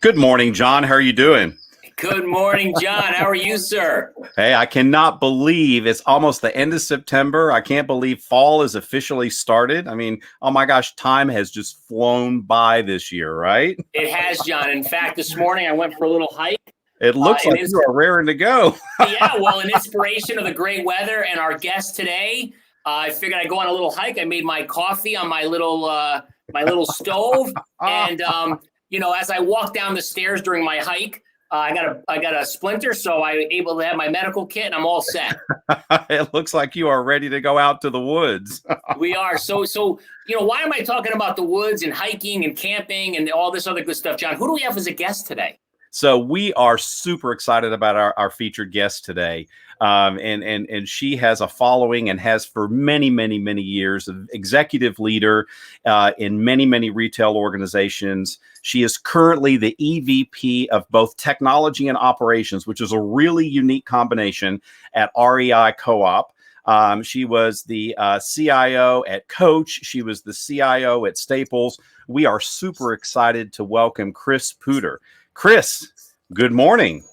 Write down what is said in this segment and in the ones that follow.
Good morning, John. How are you doing? Good morning, John. How are you, sir? Hey, I cannot believe it's almost the end of September. I can't believe fall is officially started. I mean, oh my gosh, time has just flown by this year, right? It has, John. In fact, this morning I went for a little hike. It looks like you are raring to go. Yeah, well, in inspiration of the great weather and our guest today, I figured I'd go on a little hike. I made my coffee on my little stove, and as I walked down the stairs during my hike, I got a splinter, so I was able to have my medical kit, and I'm all set. It looks like you are ready to go out to the woods. We are. So why am I talking about the woods and hiking and camping and all this other good stuff, John? Who do we have as a guest today? So we are super excited about our featured guest today. And she has a following and has for many, many, many years, an executive leader in many, many retail organizations. She is currently the EVP of both technology and operations, which is a really unique combination at REI Co-op. She was the CIO at Coach. She was the CIO at Staples. We are super excited to welcome Chris Putur. Chris, good morning.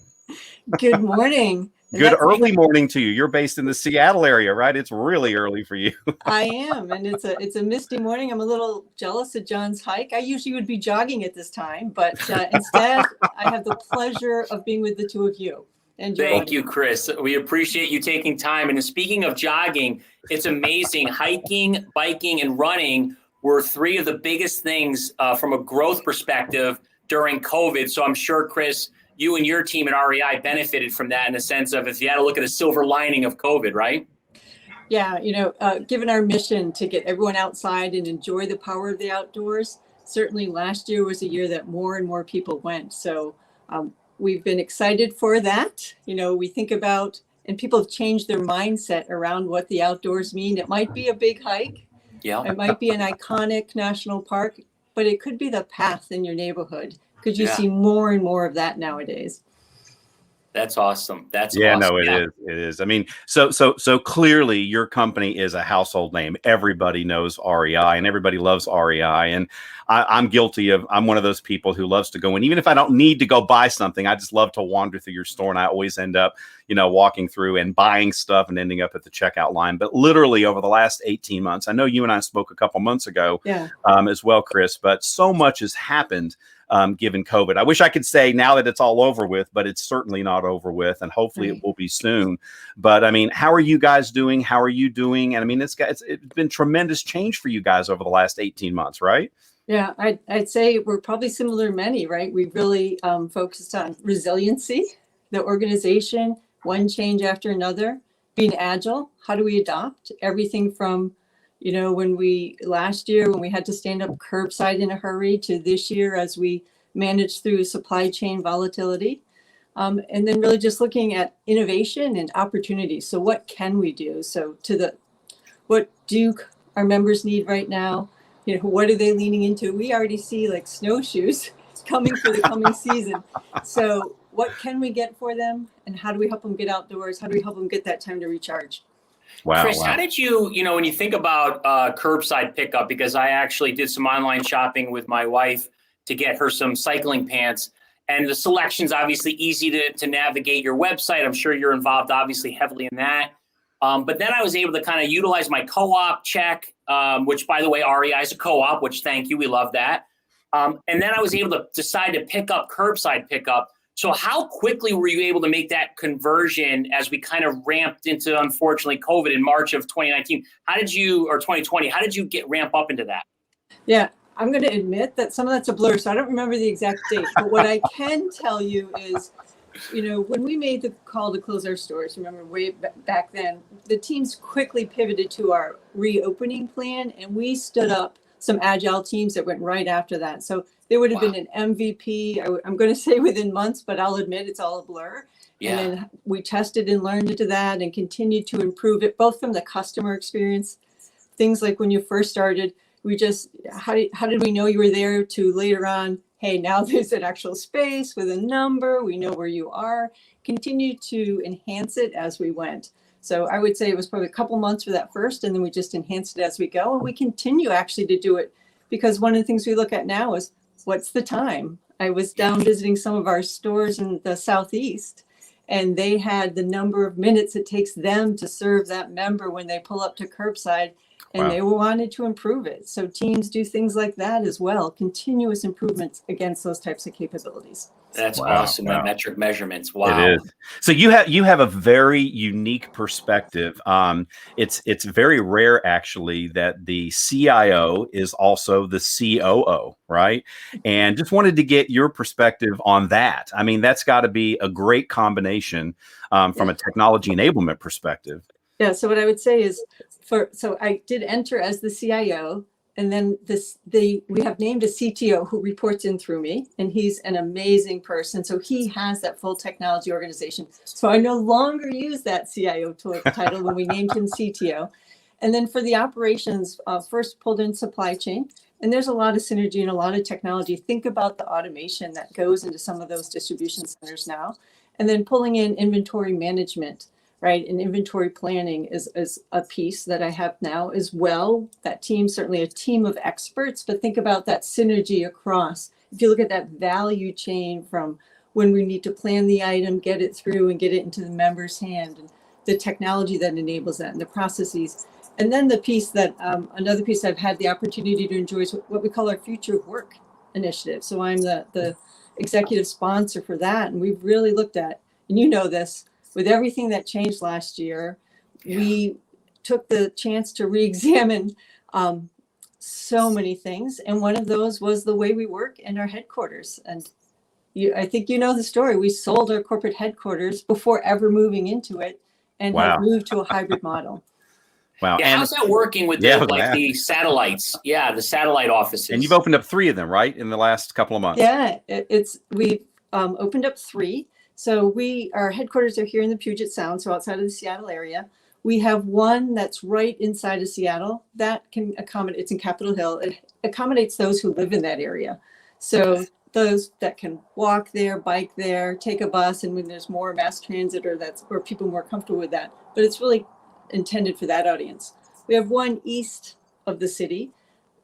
Good morning. Good early morning to you. You're based in the Seattle area, right? It's really early for you. I am, and it's a misty morning. I'm a little jealous of John's hike. I usually would be jogging at this time, but instead, I have the pleasure of being with the two of you. Enjoy. Thank you, Chris. We appreciate you taking time. And speaking of jogging, it's amazing. Hiking, biking, and running were three of the biggest things from a growth perspective during COVID. So I'm sure, Chris, you and your team at REI benefited from that in the sense of if you had to look at a silver lining of COVID, right? Yeah, given our mission to get everyone outside and enjoy the power of the outdoors, certainly last year was a year that more and more people went. So we've been excited for that. We think about, and people have changed their mindset around what the outdoors mean. It might be a big hike. Yeah. It might be an iconic national park, but it could be the path in your neighborhood. Because you see more and more of that nowadays. That's awesome. That's awesome. No, it is. I mean, so clearly your company is a household name. Everybody knows REI and everybody loves REI. And I'm guilty of, I'm one of those people who loves to go in, even if I don't need to go buy something, I just love to wander through your store. And I always end up, walking through and buying stuff and ending up at the checkout line. But literally over the last 18 months, I know you and I spoke a couple months ago as well, Chris, but so much has happened. Given COVID. I wish I could say now that it's all over with, but it's certainly not over with, and hopefully it will be soon. But I mean, how are you guys doing? How are you doing? And I mean, it's been tremendous change for you guys over the last 18 months, right? Yeah, I'd say we're probably similar to many, right? We really focused on resiliency, the organization, one change after another, being agile. How do we adopt everything from last year when we had to stand up curbside in a hurry to this year as we managed through supply chain volatility. And then really just looking at innovation and opportunity. So what can we do? So what do our members need right now? What are they leaning into? We already see like snowshoes coming for the coming season. So what can we get for them? And how do we help them get outdoors? How do we help them get that time to recharge? Wow, Chris, how did you, when you think about curbside pickup, because I actually did some online shopping with my wife to get her some cycling pants, and the selection's obviously easy to navigate your website. I'm sure you're involved obviously heavily in that. But then I was able to kind of utilize my co-op check, which by the way, REI is a co-op, which thank you. We love that. And then I was able to decide to pick up curbside pickup. So how quickly were you able to make that conversion as we kind of ramped into, unfortunately, COVID in March of 2019? Or 2020, how did you ramp up into that? Yeah, I'm going to admit that some of that's a blur, so I don't remember the exact date. But what I can tell you is, when we made the call to close our stores, remember way back then, the teams quickly pivoted to our reopening plan, and we stood up some agile teams that went right after that. So there would have been an MVP, I'm going to say within months, but I'll admit it's all a blur. Yeah. And then we tested and learned into that and continued to improve it, both from the customer experience, things like when you first started, how did we know you were there, to later on, hey, now there's an actual space with a number, we know where you are, continue to enhance it as we went. So I would say it was probably a couple months for that first, and then we just enhanced it as we go. And we continue actually to do it, because one of the things we look at now is what's the time? I was down visiting some of our stores in the Southeast, and they had the number of minutes it takes them to serve that member when they pull up to curbside, and Wow. they wanted to improve it. So teams do things like that as well, continuous improvements against those types of capabilities. That's Wow, awesome. wow. That metric measurements. Wow. It is. So you have a very unique perspective. It's very rare actually that the CIO is also the COO, right? And just wanted to get your perspective on that. I mean, that's got to be a great combination from a technology enablement perspective. Yeah. So what I would say is, so I did enter as the CIO, and then we have named a CTO who reports in through me, and he's an amazing person. So he has that full technology organization. So I no longer use that CIO title when we named him CTO. And then for the operations, first pulled in supply chain, and there's a lot of synergy and a lot of technology. Think about the automation that goes into some of those distribution centers now, and then pulling in inventory management. Right. And inventory planning is a piece that I have now as well. That team, certainly a team of experts, but think about that synergy across. If you look at that value chain from when we need to plan the item, get it through and get it into the member's hand, and the technology that enables that and the processes. And then the piece that another piece I've had the opportunity to enjoy is what we call our future of work initiative. So I'm the executive sponsor for that. And we've really looked at, and you know this, with everything that changed last year, we took the chance to re-examine so many things. And one of those was the way we work in our headquarters. And I think you know the story. We sold our corporate headquarters before ever moving into it, and Wow. have moved to a hybrid model. Wow. Yeah, And how's that working with the satellites? Yeah, the satellite offices. And you've opened up 3 of them, right, in the last couple of months? Yeah, we've opened up 3. So our headquarters are here in the Puget Sound, so outside of the Seattle area. We have one that's right inside of Seattle that can accommodate, it's in Capitol Hill. It accommodates those who live in that area. So those that can walk there, bike there, take a bus, and when there's more mass transit or people more comfortable with that. But it's really intended for that audience. We have one east of the city,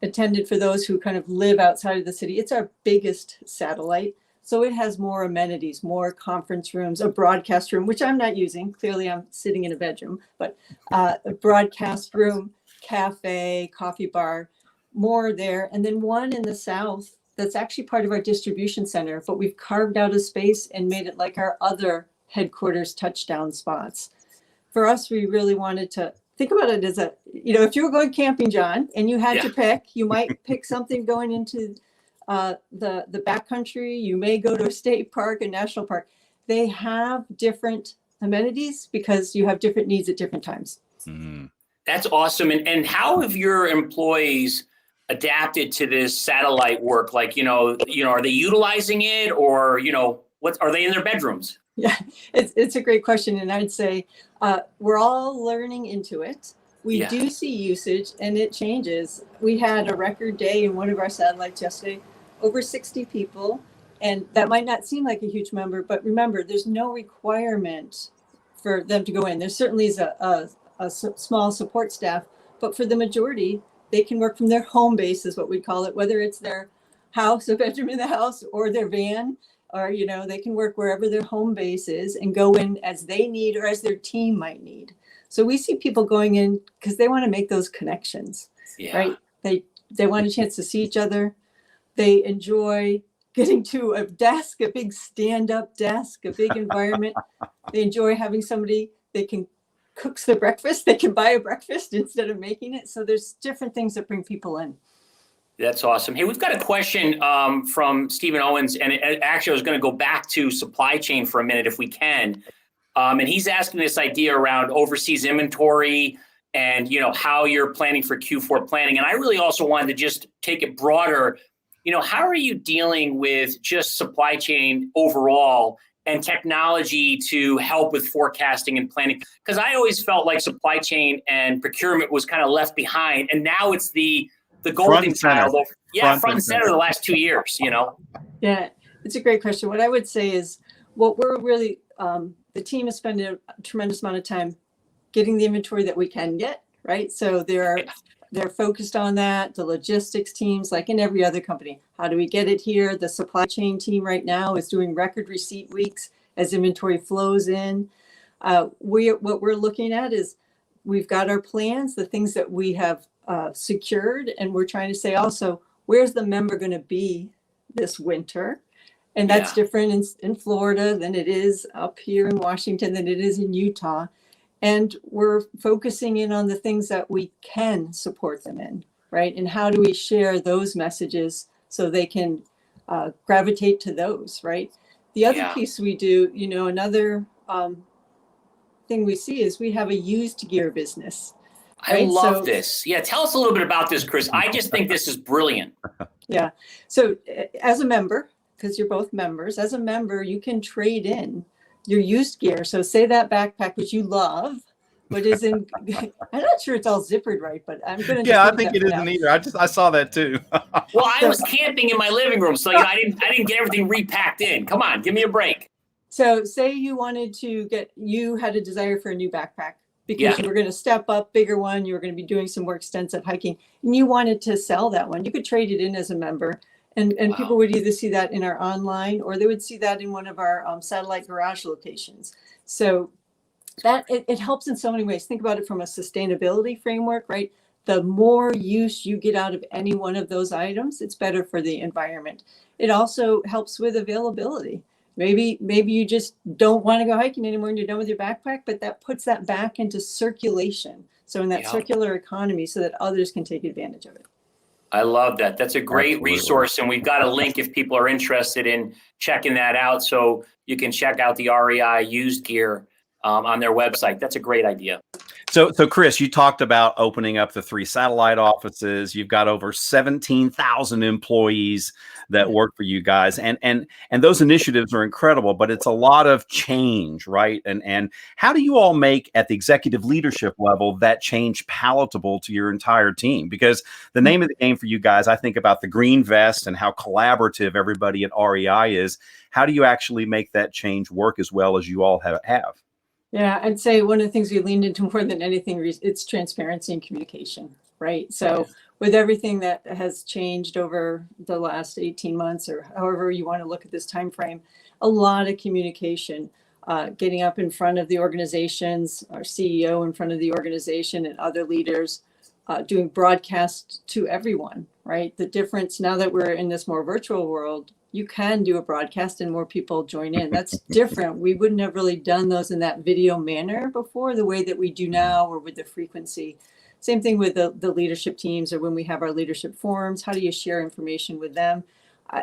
intended for those who kind of live outside of the city. It's our biggest satellite. So it has more amenities, more conference rooms, a broadcast room, which I'm not using. Clearly, I'm sitting in a bedroom, but a broadcast room, cafe, coffee bar, more there. And then one in the south that's actually part of our distribution center, but we've carved out a space and made it like our other headquarters touchdown spots. For us, we really wanted to think about it as if you were going camping, John, and you had to pick, you might pick something going into the backcountry. You may go to a state park, a national park. They have different amenities because you have different needs at different times. Mm-hmm. That's awesome. And how have your employees adapted to this satellite work? Like, are they utilizing it, or, what are they in their bedrooms? Yeah, it's a great question. And I'd say we're all learning into it. We do see usage, and it changes. We had a record day in one of our satellites yesterday, over 60 people. And that might not seem like a huge number, but remember, there's no requirement for them to go in. There certainly is a small support staff, but for the majority, they can work from their home base, is what we call it, whether it's their house, a bedroom in the house, or their van, or, they can work wherever their home base is and go in as they need or as their team might need. So we see people going in because they want to make those connections, right? They want a chance to see each other. They enjoy getting to a desk, a big stand-up desk, a big environment. They enjoy having somebody they can cooks the breakfast. They can buy a breakfast instead of making it. So there's different things that bring people in. That's awesome. Hey, we've got a question from Stephen Owens, and actually I was going to go back to supply chain for a minute if we can. And he's asking this idea around overseas inventory and, how you're planning for Q4 planning. And I really also wanted to just take it broader. How are you dealing with just supply chain overall and technology to help with forecasting and planning? Because I always felt like supply chain and procurement was kind of left behind, and now it's the golden child. Front and center the last 2 years. Yeah, it's a great question. What I would say is, what we're really the team is spending a tremendous amount of time getting the inventory that we can get, right? So there they're focused on that. The logistics teams, like in every other company, how do we get it here? The supply chain team right now is doing record receipt weeks as inventory flows in. What we're looking at is we've got our plans, the things that we have secured, and we're trying to say also, where's the member going to be this winter? And that's different in Florida than it is up here in Washington, than it is in Utah. And we're focusing in on the things that we can support them in, right? And how do we share those messages so they can gravitate to those, right? The other piece we do, another thing we see is we have a used gear business. Right? I love this. Yeah, tell us a little bit about this, Chris. I just think this is brilliant. Yeah. So as a member, because you're both members, as a member, you can trade in your used gear. So say that backpack, which you love, but is in, I'm not sure it's all zippered right, but I'm going to. Yeah, I think it isn't either. I saw that too. Well, I was camping in my living room, so I didn't get everything repacked in. Come on, give me a break. So say you had a desire for a new backpack because you were going to step up, bigger one, you were going to be doing some more extensive hiking, and you wanted to sell that one. You could trade it in as a member. And people would either see that in our online, or they would see that in one of our satellite garage locations. So that it helps in so many ways. Think about it from a sustainability framework, right? The more use you get out of any one of those items, it's better for the environment. It also helps with availability. Maybe you just don't want to go hiking anymore and you're done with your backpack, but that puts that back into circulation. So in that circular economy, so that others can take advantage of it. I love that. That's a great resource. And we've got a link if people are interested in checking that out. So you can check out the REI used gear on their website. That's a great idea. So Chris, you talked about opening up the 3 satellite offices. You've got over 17,000 employees that work for you guys. And those initiatives are incredible, but it's a lot of change, right? And how do you all make at the executive leadership level that change palatable to your entire team? Because the name of the game for you guys, I think about the green vest and how collaborative everybody at REI is. How do you actually make that change work as well as you all have? Yeah, I'd say one of the things we leaned into more than anything, it's transparency and communication, right? So with everything that has changed over the last 18 months, or however you want to look at this time frame, a lot of communication, getting up in front of the organizations, our CEO in front of the organization and other leaders, doing broadcasts to everyone, right? The difference now that we're in this more virtual world, you can do a broadcast and more people join in. That's different. We wouldn't have really done those in that video manner before, the way that we do now, or with the frequency. Same thing with the leadership teams, or when we have our leadership forums, how do you share information with them?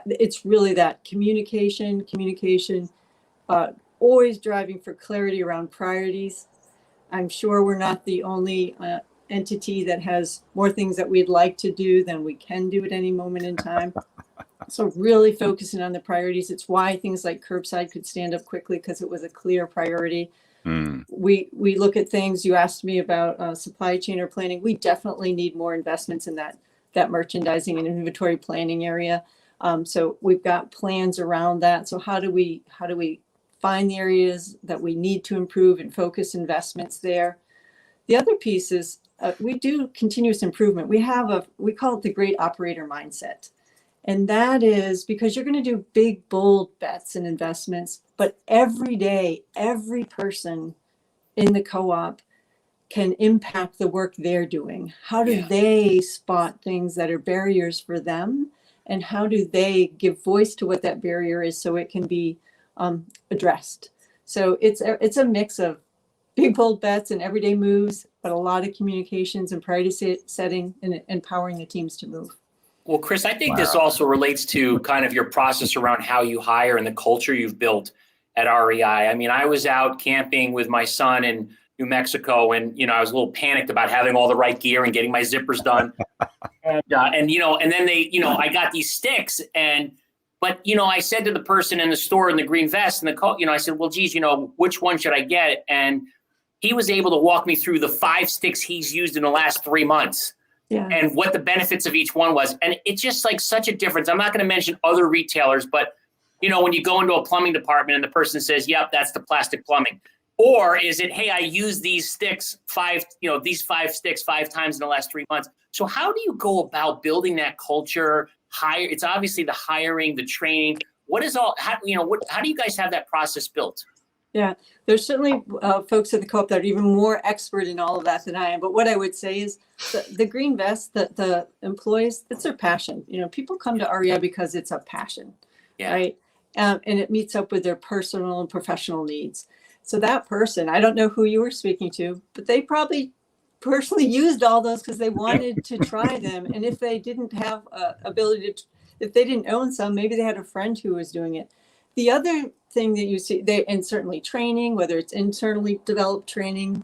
It's really that communication, always driving for clarity around priorities. I'm sure we're not the only entity that has more things that we'd like to do than we can do at any moment in time. So really focusing on the priorities. It's why things like curbside could stand up quickly, because it was a clear priority. We look at things. You asked me about supply chain or planning. We definitely need more investments in that merchandising and inventory planning area. So we've got plans around that. So how do we find the areas that we need to improve and focus investments there? The other piece is we do continuous improvement. We call it the great operator mindset. And that is because you're going to do big, bold bets and investments, but every day, every person in the co-op can impact the work they're doing. How do they spot things that are barriers for them? And how do they give voice to what that barrier is so it can be addressed? So it's a mix of big, bold bets and everyday moves, but a lot of communications and priority setting and empowering the teams to move. Well, Chris, I think this also relates to kind of your process around how you hire and the culture you've built at REI. I mean, I was out camping with my son in New Mexico, and I was a little panicked about having all the right gear and getting my zippers done. And then I got these sticks, but I said to the person in the store in the green vest and I said, well, geez, which one should I get? And he was able to walk me through the 5 sticks he's used in the last 3 months. Yeah. And what the benefits of each one was. And it's just like such a difference. I'm not going to mention other retailers, but when you go into a plumbing department and the person says, yep, that's the plastic plumbing. Or is it, hey, I used these sticks these 5 sticks 5 times in the last 3 months. So how do you go about building that culture? It's obviously the hiring, the training. What is all, how do you guys have that process built? Yeah, there's certainly folks at the co-op that are even more expert in all of that than I am. But what I would say is the green vest, the employees, that's their passion. People come to REI because it's a passion, right? And it meets up with their personal and professional needs. So that person, I don't know who you were speaking to, but they probably personally used all those because they wanted to try them. And if they didn't have ability to, if they didn't own some, maybe they had a friend who was doing it. The other thing that you see, and certainly training, whether it's internally developed training,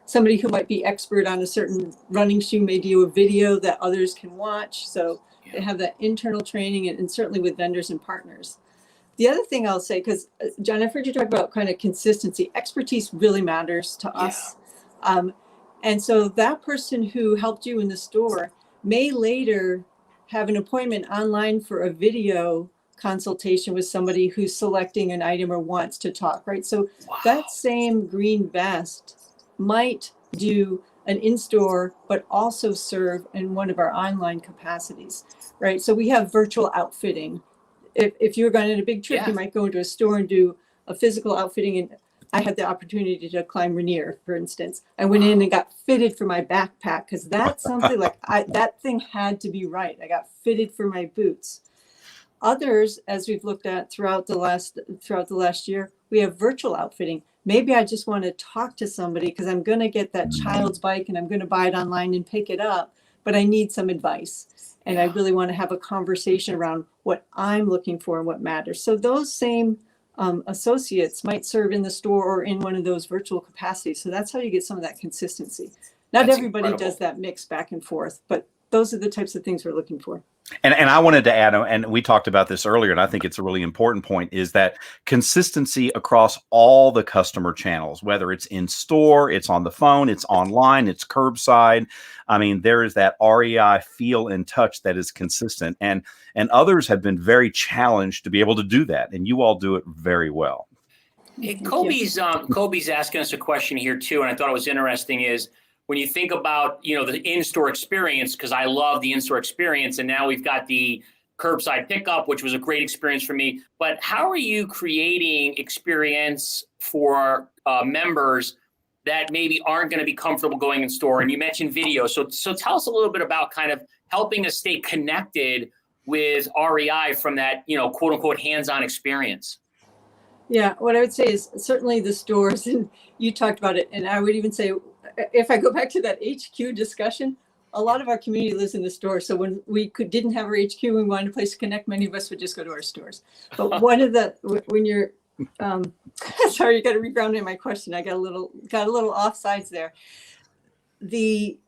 somebody who might be expert on a certain running shoe may do a video that others can watch. So they have that internal training, and certainly with vendors and partners. The other thing I'll say, because John, I've heard you talk about kind of consistency. Expertise really matters to us. And so that person who helped you in the store may later have an appointment online for a video consultation with somebody who's selecting an item or wants to talk, right? So that same green vest might do an in-store, but also serve in one of our online capacities, right? So we have virtual outfitting. If you're going on a big trip, you might go into a store and do a physical outfitting. And I had the opportunity to climb Rainier, for instance. I went in and got fitted for my backpack because that's something that thing had to be right. I got fitted for my boots. Others, as we've looked at throughout the last year, we have virtual outfitting. Maybe I just want to talk to somebody because I'm going to get that child's bike and I'm going to buy it online and pick it up, but I need some advice. And I really want to have a conversation around what I'm looking for and what matters. So those same associates might serve in the store or in one of those virtual capacities. So that's how you get some of that consistency. Not everybody does that mix back and forth, but those are the types of things we're looking for. And I wanted to add, and we talked about this earlier, and I think it's a really important point, is that consistency across all the customer channels, whether it's in store, it's on the phone, it's online, it's curbside. I mean, there is that REI feel and touch that is consistent, and others have been very challenged to be able to do that, and you all do it very well. Hey, Kobe's asking us a question here too, and I thought it was interesting is, when you think about, the in-store experience, because I love the in-store experience, and now we've got the curbside pickup, which was a great experience for me. But how are you creating experience for members that maybe aren't going to be comfortable going in store? And you mentioned video. So tell us a little bit about kind of helping us stay connected with REI from that, quote unquote, hands-on experience. Yeah, what I would say is certainly the stores, and you talked about it, and I would even say, if I go back to that HQ discussion, a lot of our community lives in the store. So when we didn't have our HQ, we wanted a place to connect, many of us would just go to our stores. But when you're, sorry, you got to reground in my question. I got a little offsides there. The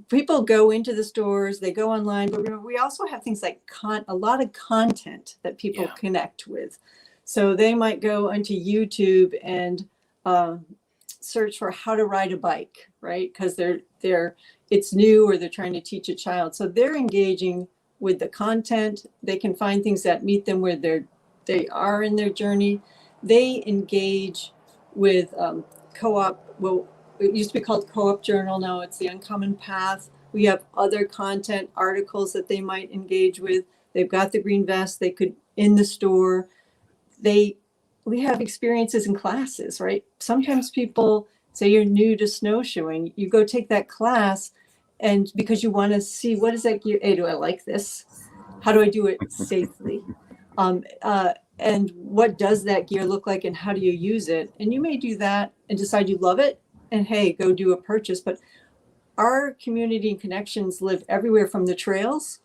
people go into the stores, they go online, but remember, we also have things like a lot of content that people connect with. So they might go onto YouTube and search for how to ride a bike, right? Because it's new, or they're trying to teach a child. So they're engaging with the content. They can find things that meet them where they are in their journey. They engage with co-op. Well, it used to be called Co-op Journal. Now it's the Uncommon Path. We have other content articles that they might engage with. They've got the green vest. They could in the store. We have experiences in classes, right? Sometimes people say you're new to snowshoeing. You go take that class, and because you want to see what is that gear? Hey, do I like this? How do I do it safely? And what does that gear look like, and how do you use it? And you may do that and decide you love it, and hey, go do a purchase. But our community and connections live everywhere from the trails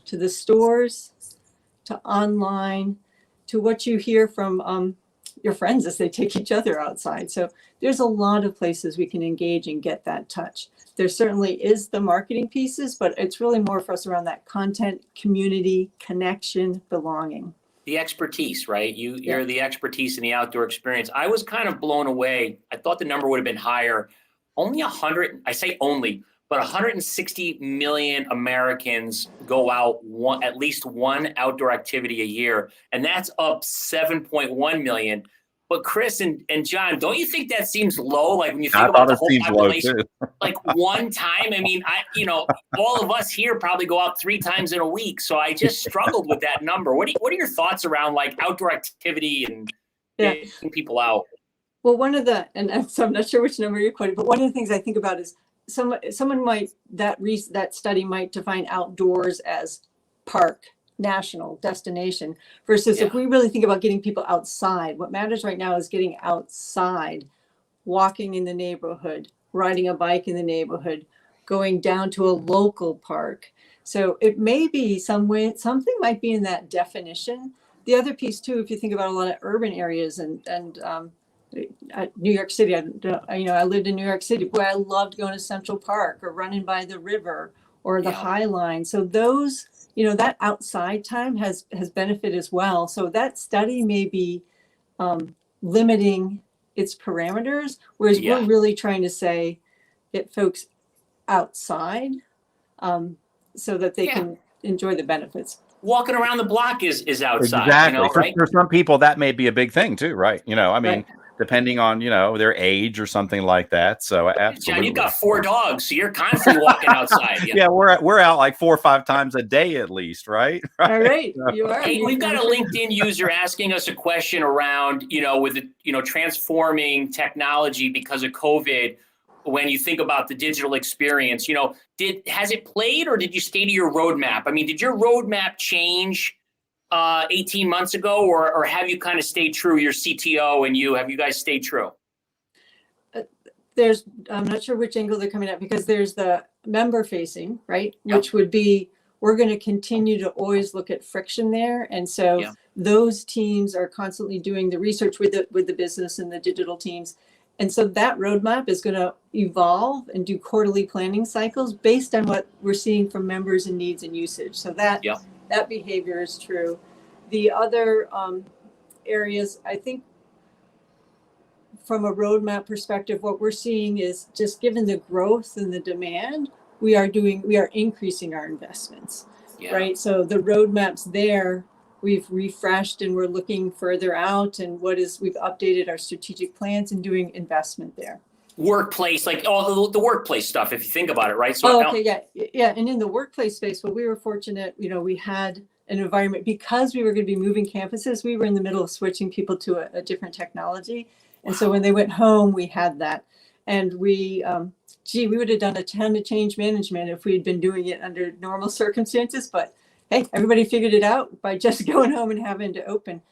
to the stores to online, to what you hear from your friends as they take each other outside. So there's a lot of places we can engage and get that touch. There certainly is the marketing pieces, but it's really more for us around that content, community, connection, belonging. The expertise, right? You're the expertise in the outdoor experience. I was kind of blown away. I thought the number would have been higher. Only 160 million Americans go out at least one outdoor activity a year, and that's up 7.1 million. But Chris and John, don't you think that seems low? Like when you think I about thought the it whole seems low population, too. like one time. I mean, all of us here probably go out 3 times in a week. So I just struggled with that number. What are your thoughts around like outdoor activity and Yeah. getting people out? Well, so I'm not sure which number you're quoting, but one of the things I think about is someone might, that study might define outdoors as park, national, destination, versus if we really think about getting people outside, what matters right now is getting outside, walking in the neighborhood, riding a bike in the neighborhood, going down to a local park. So it may be something might be in that definition. The other piece too, if you think about a lot of urban areas and New York City, I lived in New York City where I loved going to Central Park or running by the river or the High Line. So those, that outside time has benefit as well. So that study may be limiting its parameters, whereas we're really trying to say get folks outside so that they can enjoy the benefits. Walking around the block is outside. Exactly. Right? For some people, that may be a big thing too, right? I mean, Right. depending on, their age or something like that. So absolutely. John, you've got 4 dogs, so you're constantly walking outside. Yeah, we're out like 4 or 5 times a day at least, right? All right, you are. Hey, we've got a LinkedIn user asking us a question around, with transforming technology because of COVID. When you think about the digital experience, has it played or did you stay to your roadmap? I mean, did your roadmap change 18 months ago, or have you kind of stayed true? Your CTO and have you guys stayed true? I'm not sure which angle they're coming at, because there's the member facing, right? Which would be, we're going to continue to always look at friction there. And so those teams are constantly doing the research with the business and the digital teams. And so that roadmap is going to evolve and do quarterly planning cycles based on what we're seeing from members and needs and usage. So that behavior is true. The other areas, I think, from a roadmap perspective, what we're seeing is just given the growth and the demand, we are increasing our investments, right? So the roadmaps there, we've refreshed and we're looking further out, and we've updated our strategic plans and doing investment there. Workplace, like all the workplace stuff, if you think about it, right? So yeah. And in the workplace space, well, we were fortunate, we had an environment because we were going to be moving campuses. We were in the middle of switching people to a different technology. And so when they went home, we had that. And we would have done a ton of change management if we had been doing it under normal circumstances. But hey, everybody figured it out by just going home and having to open.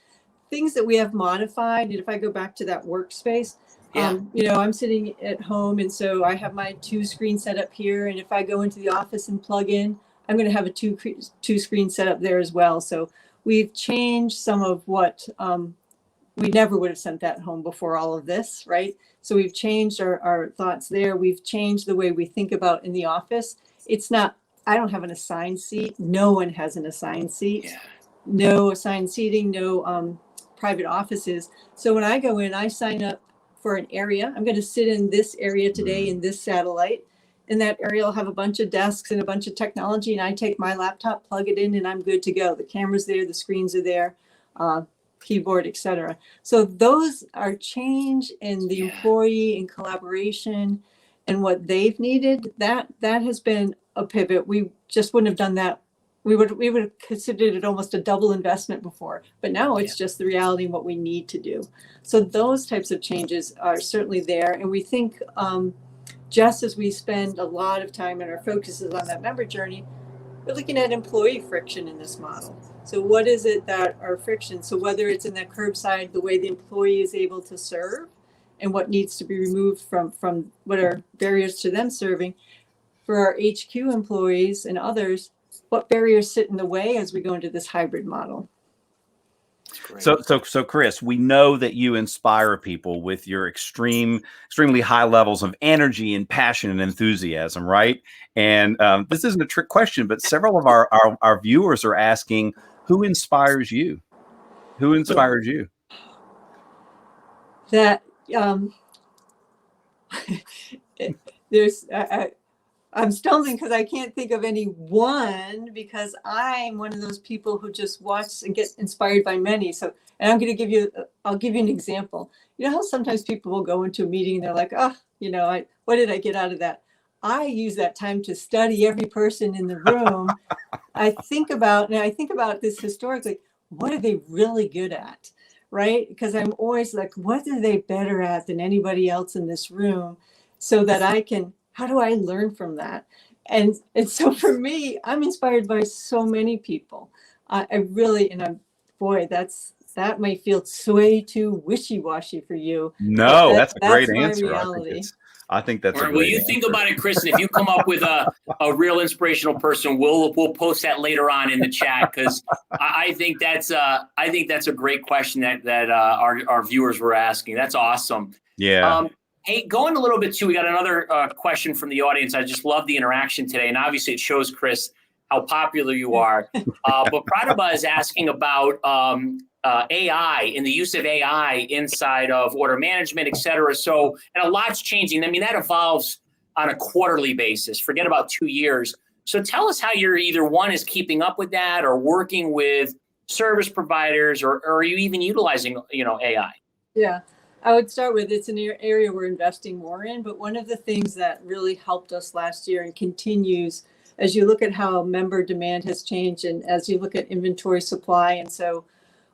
Things that we have modified, and if I go back to that workspace, I'm sitting at home, and so I have my 2-screen setup here. And if I go into the office and plug in, I'm going to have a two-screen setup there as well. So we've changed some of what we never would have sent that home before all of this, right? So we've changed our thoughts there. We've changed the way we think about in the office. It's not, I don't have an assigned seat. No one has an assigned seat. Yeah. No assigned seating, no private offices. So when I go in, I sign up for an area. I'm going to sit in this area today in this satellite. In that area, I'll have a bunch of desks and a bunch of technology, and I take my laptop, plug it in, and I'm good to go. The camera's there, the screens are there, keyboard, etc. So those are change in the employee and collaboration and what they've needed. That has been a pivot. We just wouldn't have done that. We would have considered it almost a double investment before, but now it's just the reality of what we need to do. So those types of changes are certainly there, and we think just as we spend a lot of time and our focus is on that member journey, we're looking at employee friction in this model. So what is it that are friction? So whether it's in that curbside, the way the employee is able to serve and what needs to be removed from what are barriers to them serving. For our HQ employees and others, what barriers sit in the way as we go into this hybrid model? So Chris, we know that you inspire people with your extremely high levels of energy and passion and enthusiasm, right? And this isn't a trick question, but several of our viewers are asking, who inspires you? Who inspires you? That there's I'm stumbling because I can't think of any one, because I'm one of those people who just watch and get inspired by many. So, and I'll give you an example. You know how sometimes people will go into a meeting and they're like, oh, what did I get out of that? I use that time to study every person in the room. I think about this historically. What are they really good at? Right? Because I'm always like, what are they better at than anybody else in this room? So that how do I learn from that? And so for me, I'm inspired by so many people. I really, and boy, that might feel way too wishy-washy for you, but No, that's a great that's my answer. reality. I think that's All a right. Well, great you answer. think about it, Chris, and if you come up with a real inspirational person, we'll post that later on in the chat, because I think that's a great question that our viewers were asking. That's awesome. Yeah. Hey, going a little bit too, we got another question from the audience. I just love the interaction today, and obviously it shows, Chris, how popular you are. But Pratibha is asking about AI and the use of AI inside of order management, et cetera. So, and a lot's changing. I mean, that evolves on a quarterly basis. Forget about 2 years. So tell us how you're either one is keeping up with that, or working with service providers, or are you even utilizing, AI? Yeah, I would start with, it's an area we're investing more in, but one of the things that really helped us last year and continues as you look at how member demand has changed and as you look at inventory supply. And so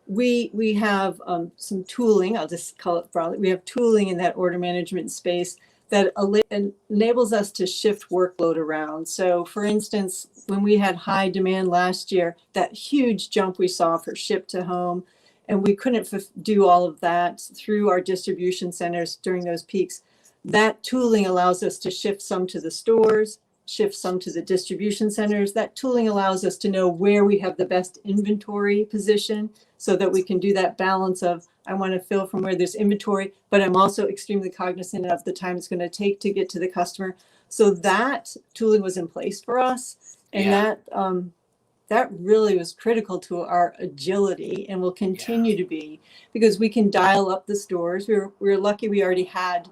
we have some tooling, I'll just call it broadly, we have tooling in that order management space that enables us to shift workload around. So for instance, when we had high demand last year, that huge jump we saw for ship to home, and we couldn't do all of that through our distribution centers during those peaks. That tooling allows us to shift some to the stores, shift some to the distribution centers. That tooling allows us to know where we have the best inventory position, so that we can do that balance of, I want to fill from where there's inventory, but I'm also extremely cognizant of the time it's going to take to get to the customer. So that tooling was in place for us, and that really was critical to our agility, and will continue to be, because we can dial up the stores. We were lucky we already had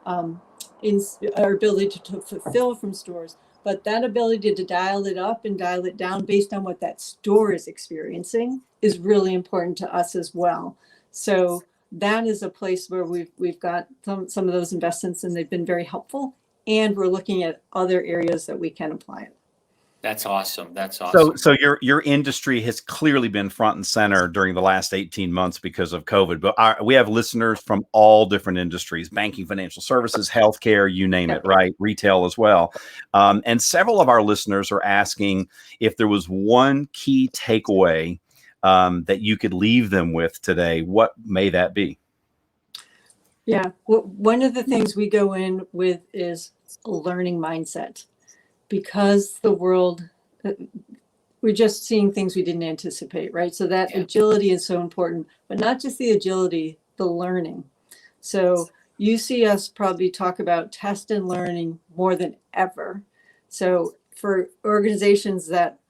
in our ability to fulfill from stores, but that ability to dial it up and dial it down based on what that store is experiencing is really important to us as well. So that is a place where we've got some of those investments, and they've been very helpful, and we're looking at other areas that we can apply it. That's awesome. That's awesome. So your industry has clearly been front and center during the last 18 months because of COVID. But we have listeners from all different industries: banking, financial services, healthcare, you name it, right? Retail as well. And several of our listeners are asking if there was one key takeaway that you could leave them with today. What may that be? Yeah, one of the things we go in with is a learning mindset, because the world, we're just seeing things we didn't anticipate, right? So that agility is so important, but not just the agility, the learning. So you see us probably talk about test and learning more than ever. So for organizations that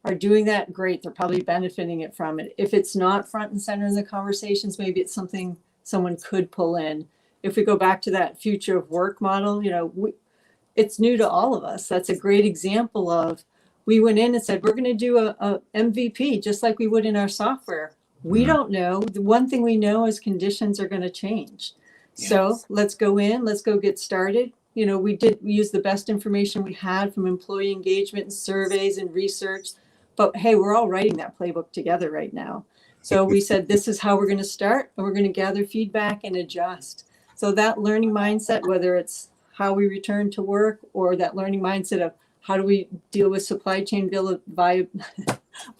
are doing that, great, they're probably benefiting it from it. If it's not front and center in the conversations, maybe it's something someone could pull in. If we go back to that future of work model, it's new to all of us. That's a great example of, we went in and said, we're going to do a MVP just like we would in our software. We don't know. The one thing we know is conditions are going to change. Yes. So let's go in, let's go get started. We use the best information we had from employee engagement and surveys and research, but hey, we're all writing that playbook together right now. So we said, this is how we're going to start, and we're going to gather feedback and adjust. So that learning mindset, whether it's how we return to work, or that learning mindset of how do we deal with supply chain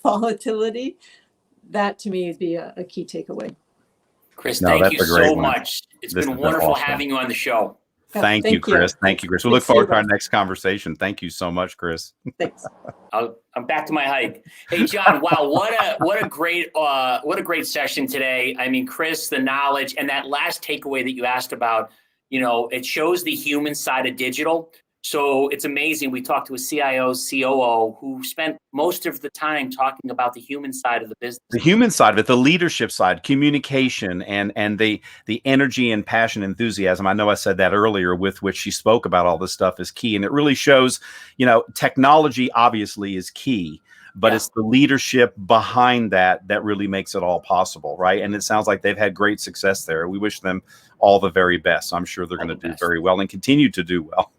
volatility, that to me would be a key takeaway. Chris, thank you so much. It's been wonderful having you on the show. Thank you, Chris. Thank you, Chris. We look forward to our next conversation. Thank you so much, Chris. Thanks. I'm back to my hike. Hey, John, wow, what a great session today. I mean, Chris, the knowledge, and that last takeaway that you asked about, it shows the human side of digital. So it's amazing. We talked to a CIO, COO who spent most of the time talking about the human side of the business. The human side of it, the leadership side, communication, and the energy and passion, enthusiasm. I know I said that earlier, with which she spoke about all this stuff, is key. And it really shows, technology obviously is key, but it's the leadership behind that really makes it all possible, right? And it sounds like they've had great success there. We wish them all the very best. I'm sure they're going to do very well and continue to do well.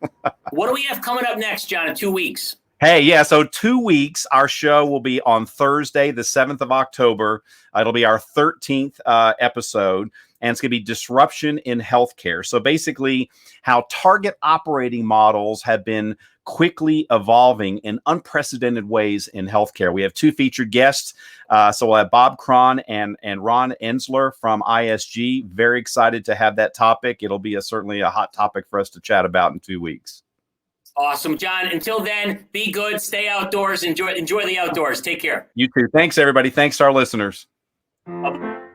What do we have coming up next, John, in 2 weeks? Hey, yeah. So 2 weeks, our show will be on Thursday, the 7th of October. It'll be our 13th episode, and it's going to be disruption in healthcare. So basically, how target operating models have been quickly evolving in unprecedented ways in healthcare. We have 2 featured guests. So we'll have Bob Cron and Ron Ensler from ISG. Very excited to have that topic. It'll be certainly a hot topic for us to chat about in 2 weeks. Awesome, John. Until then, be good, stay outdoors, enjoy the outdoors. Take care. You too. Thanks, everybody. Thanks to our listeners. Bye-bye.